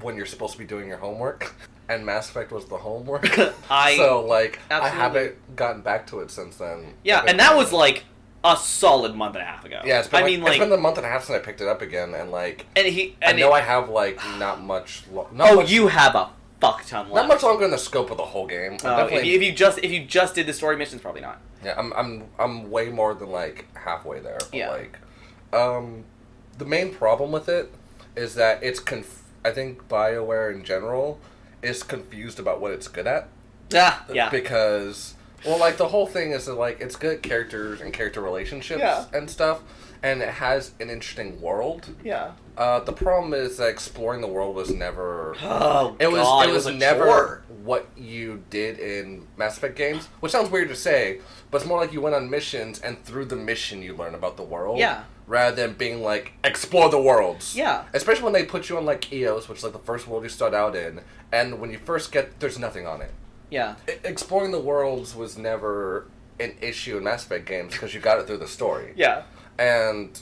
when you're supposed to be doing your homework. And Mass Effect was the homework. I haven't gotten back to it since then. Yeah, and that was like a solid month and a half ago. Yeah, it's been it's been a month and a half since I picked it up again, and like, I know I have like not much. You have a fuck ton left. Not much longer in the scope of the whole game. If you just did the story missions, probably not. Yeah, I'm way more than like halfway there. But Yeah. Like, the main problem with it is that I think BioWare in general is confused about what it's good at. Yeah. Because, well, like, the whole thing is that, like, it's good at characters and character relationships and stuff, and it has an interesting world. Yeah. The problem is that exploring the world was never... Oh, it was a never chore. what you did in Mass Effect games, which sounds weird to say, but it's more like you went on missions, and through the mission you learn about the world. Yeah. Rather than being like, explore the worlds. Yeah. Especially when they put you on, like, EOS, which is, like, the first world you start out in, and when you first there's nothing on it. Yeah. Exploring the worlds was never an issue in Mass Effect games, because you got it through the story. Yeah. And...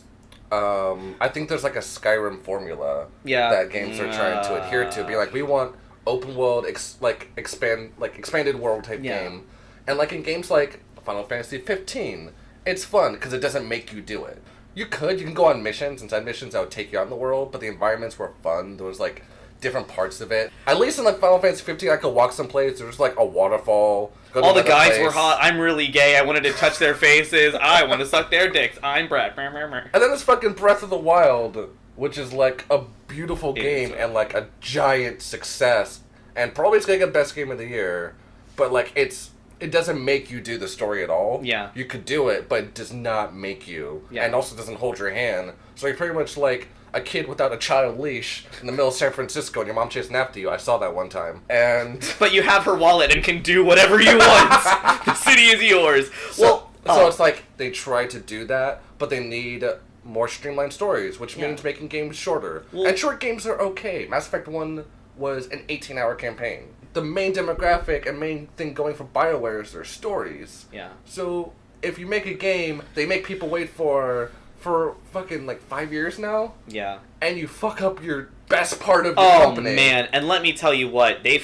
I think there's like a Skyrim formula that games are trying to adhere to. Be like, we want open world, expanded world type game, and like in games like Final Fantasy 15, it's fun because it doesn't make you do it. You can go on missions, and side missions that would take you out in the world, but the environments were fun. There was like different parts of it. At least in like Final Fantasy 15, I could walk someplace. There was like a waterfall. All the guys were hot. I'm really gay. I wanted to touch their faces. I want to suck their dicks. I'm Brad. And then there's fucking Breath of the Wild, which is like a beautiful game and like a giant success. And probably it's gonna get best game of the year. But like it's it doesn't make you do the story at all. Yeah. You could do it, but it does not make you. Yeah. And also doesn't hold your hand. So you're pretty much like a kid without a child leash in the middle of San Francisco and your mom chasing after you. I saw that one time. And But you have her wallet and can do whatever you want. The city is yours. so it's like they try to do that, but they need more streamlined stories, which means making games shorter. Well, and short games are okay. Mass Effect 1 was an 18-hour campaign. The main demographic and main thing going for BioWare is their stories. Yeah. So if you make a game, they make people wait for fucking like 5 years now, Yeah. and you fuck up your best part of your Oh company. man, and let me tell you what, they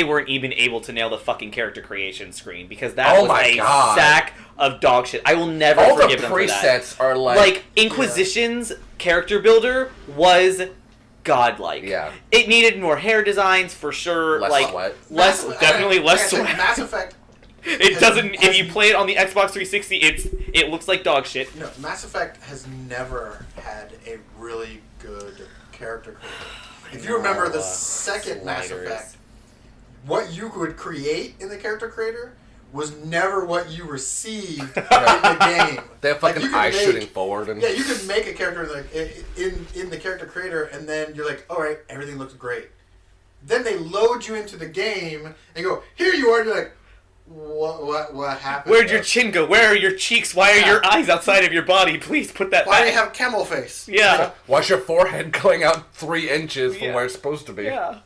weren't even able to nail the fucking character creation screen because that was a sack of dog shit. I will never All the forgive them for that. presets are like Inquisition's character builder was godlike. Yeah. It needed more hair designs for sure. Less sweat. Definitely less Like I said, sweat. Mass Effect. It doesn't. If you play it on the Xbox 360, it looks like dog shit. No, Mass Effect has never had a really good character creator. If you remember the second Mass Sliders. Effect, what you could create in the character creator was never what you received in the game. They have fucking you could eyes make- shooting forward and Yeah, you could make a character in the character creator, and then you're like, all right, everything looks great. Then they load you into the game and go, here you are. And you're like, what happened? Where'd your chin go? Where are your cheeks? Why are your eyes outside of your body? Please put that Why do back. you have camel face? Yeah. why's your forehead going out 3 inches from Yeah. where it's supposed to be? Yeah.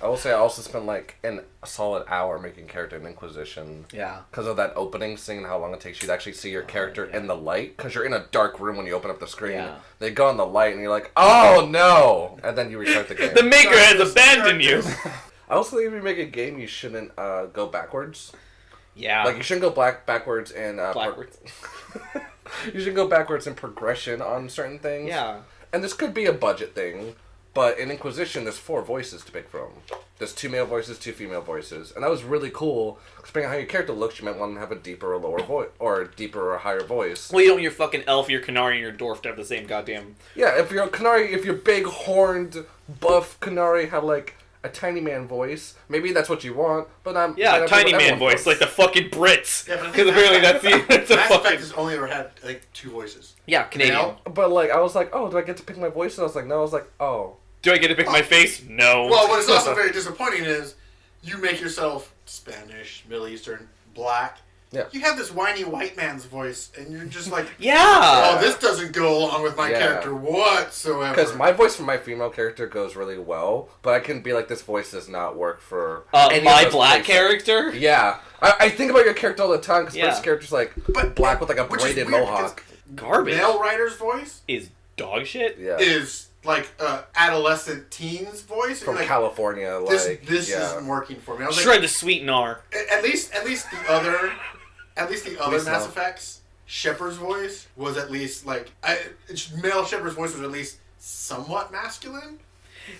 I will say I also spent like a solid hour making character in Inquisition. Yeah. Because of that opening scene and how long it takes you to actually see your character in the light. Because you're in a dark room when you open up the screen. Yeah. They go on the light and you're like, oh no! And then you restart the game. The maker has abandoned you. I also think if you make a game, you shouldn't go backwards. Yeah. Like, you shouldn't go backwards in... Backwards. you should go backwards in progression on certain things. Yeah. And this could be a budget thing, but in Inquisition, there's 4 voices to pick from. There's 2 male voices, 2 female voices. And that was really cool. Depending on how your character looks, you might want to have a deeper or lower voice, or a deeper or higher voice. Well, you don't want your fucking elf, your canary, and your dwarf to have the same goddamn... Yeah, if your Canary, if your big, horned, buff Canary had, like, a tiny man voice, maybe that's what you want, but I'm... Yeah, tiny man voice, like the fucking Brits. Yeah, but Because apparently that's a Mass fucking... Effect has only ever had like 2 voices. Yeah, Canadian. Male? But, like, I was like, oh, do I get to pick my voice? And I was like, no. I was like, oh. Do I get to pick my face? No. Well, what is also very disappointing is you make yourself Spanish, Middle Eastern, black. Yeah. You have this whiny white man's voice, and you're just like, Yeah! oh, this doesn't go along with my Yeah. character whatsoever. Because my voice for my female character goes really well, but I can be like, this voice does not work for any of my those black places. character? Yeah. I think about your character all the time, because Yeah. my character's like But- black with like a which is braided weird, mohawk. Garbage. male writer's voice Is dog shit? Yeah. is like adolescent teen's voice. and From you're like, California, This like isn't working for me. I was like, Shred the sweet gnar. At least the other Please Mass no. Effects, Shepard's voice was at least like male Shepard's voice was at least somewhat masculine.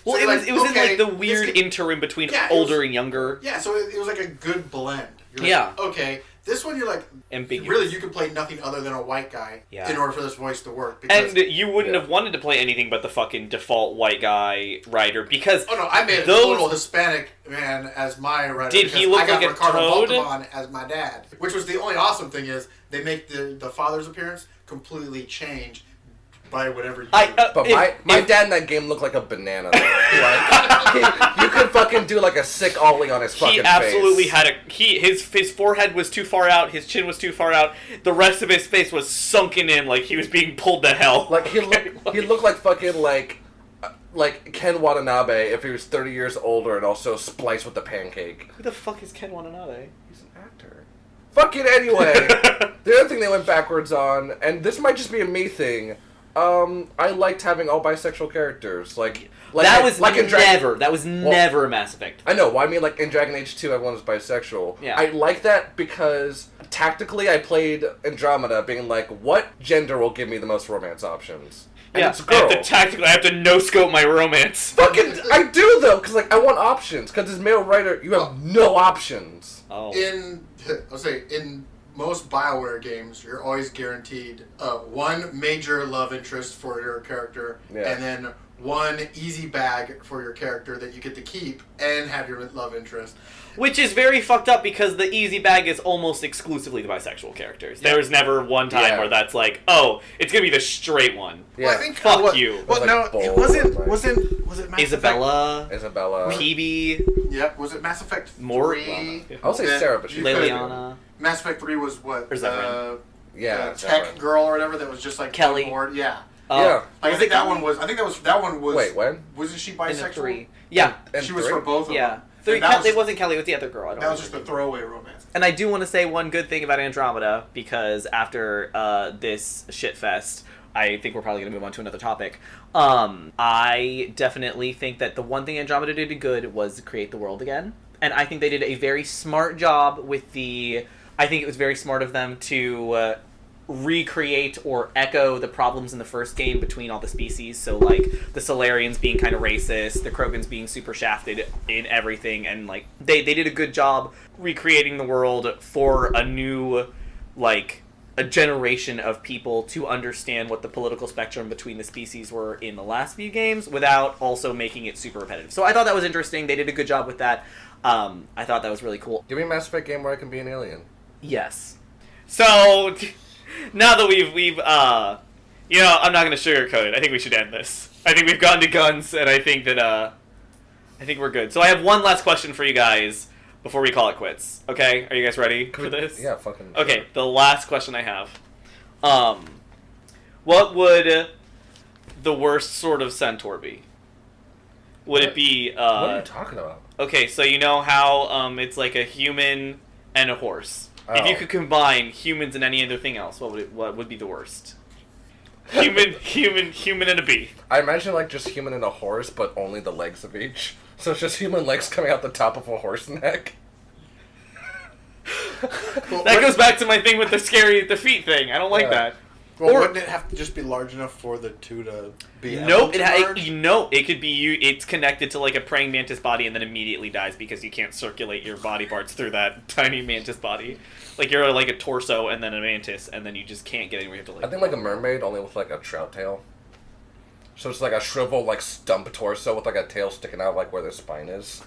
Well, So it you're was, it was in okay, like the this weird could- interim between Yeah, it older was- and younger. Yeah, so it was like a good blend. You're like, Yeah. okay, this one you're like, Ambiguous. really you could play nothing other than a white guy Yeah. in order for this voice to work. Because, And you wouldn't have wanted to play anything but the fucking default white guy writer because oh no, I made a those- total Hispanic man as my writer. Did he because look I got like a Ricardo toad? Montalban as my dad, which was the only awesome thing is they make the father's appearance completely change by whatever you do. But my dad in that game looked like a banana. Like, you could fucking do like a sick ollie on his fucking he absolutely face. had his forehead was too far out, his chin was too far out, the rest of his face was sunken in like he was being pulled to hell. Like he looked like fucking like Ken Watanabe if he was 30 years older and also spliced with the pancake. Who the fuck is Ken Watanabe? He's an actor. Fuck it anyway. The other thing they went backwards on, and this might just be a me thing. I liked having all bisexual characters. That was in Dragon. never a Mass Effect. I know. Well, I mean, like in Dragon Age 2, everyone was bisexual. Yeah. I like that because tactically, I played Andromeda, being like, what gender will give me the most romance options? And Yeah, it's a girl. I have to no-scope my romance. Fucking, I do though, because like I want options. Because as male writer, you have no options. Oh. In most BioWare games, you're always guaranteed one major love interest for your character, Yeah. and then one easy bag for your character that you get to keep and have your love interest. Which is very fucked up because the easy bag is almost exclusively the bisexual characters. Yeah. There was never one time where that's like, oh, it's gonna be the straight one. Yeah. Well, I think Fuck you. Well, Like no, bold, it wasn't. like- Was it Mass Isabella, Isabella. Peebe, Yep. Was it Mass Effect 3? More. I'll say Yeah, Sarah, but she's you Liliana. Mass Effect 3 was what? Or Zephyrin. Yeah, the tech Zephyrin. girl or whatever that was just like Kelly. on board. Yeah. Yeah. Like, I Was think it that Kelly? one was. I think that one was. Wait, when? Wasn't she In the bisexual? 3. Yeah. And She was 3? for both of Yeah. them. 3, And that was it wasn't Kelly, it was the other girl. I don't That was just remember. a throwaway romance. And I do want to say one good thing about Andromeda, because after this shitfest, I think we're probably going to move on to another topic. I definitely think that the one thing Andromeda did good was create the world again. And I think they did a very smart job with the... I think it was very smart of them to recreate or echo the problems in the first game between all the species. So, like, the Solarians being kind of racist, the Krogans being super shafted in everything, and, like, they did a good job recreating the world for a new, like, a generation of people to understand what the political spectrum between the species were in the last few games without also making it super repetitive. So I thought that was interesting. They did a good job with that. I thought that was really cool. Give me a Mass Effect game where I can be an alien. Yes. So, now that we've you know, I'm not going to sugarcoat it. I think we should end this. I think we've gotten to guns, and I think that, I think we're good. So I have one last question for you guys before we call it quits. Okay? Are you guys ready for this? Yeah, fucking. Okay, the last question I have. What would the worst sort of centaur be? Would it be, What are you talking about? okay, so you know how, it's like a human and a horse. If you Oh. could combine humans and any other thing else, what would be the worst? Human and a bee. I imagine like just human and a horse, but only the legs of each. So it's just human legs coming out the top of a horse neck. That goes back to my thing with the feet thing. I don't like Yeah. that. Well, Or- wouldn't it have to just be large enough for the two to be? Nope, able to merge? it could be you. It's connected to like a praying mantis body and then immediately dies because you can't circulate your body parts through that tiny mantis body. Like you're like a torso and then a mantis, and then you just can't get anywhere. You have to like. I think like a mermaid, only with like a trout tail. So it's like a shriveled, like stump torso with like a tail sticking out, like where their spine is.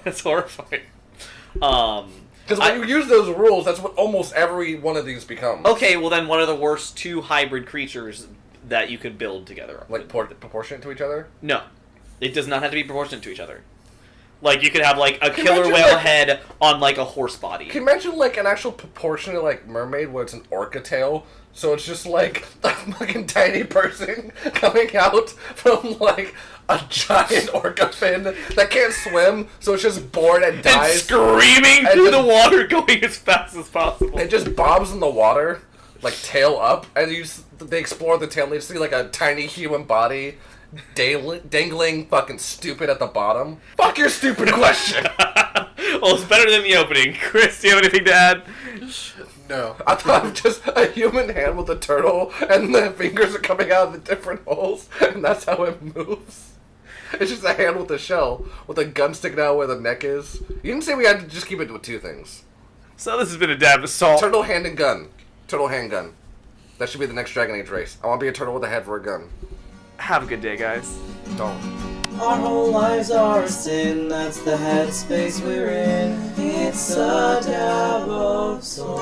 That's horrifying. Because when you use those rules, that's what almost every one of these becomes. Okay, well then, what are the worst two hybrid creatures that you could build together? Like proportionate to each other. No, it does not have to be proportionate to each other. Like you could have like a Can you killer imagine, whale like- head on like a horse body. Can you imagine like an actual proportionate like mermaid where it's an orca tail? So it's just like a fucking tiny person coming out from like a giant orca fin that can't swim, so it's just bored and And dies. screaming And through the just- water, going as fast as possible. It just bobs in the water, like tail up, and they explore the tail and you see like a tiny human body dangling fucking stupid at the bottom. Fuck your stupid question! Well, it's better than the opening. Chris, do you have anything to add? No. I thought of just a human hand with a turtle, and the fingers are coming out of the different holes, and that's how it moves. It's just a hand with a shell, with a gun sticking out where the neck is. You didn't say we had to just keep it with two things. So this has been a dab assault. Turtle hand and gun. Turtle handgun. That should be the next Dragon Age race. I want to be a turtle with a head for a gun. Have a good day, guys. Don't. Our whole lives are a sin, that's the headspace we're in. It's a dab of soul.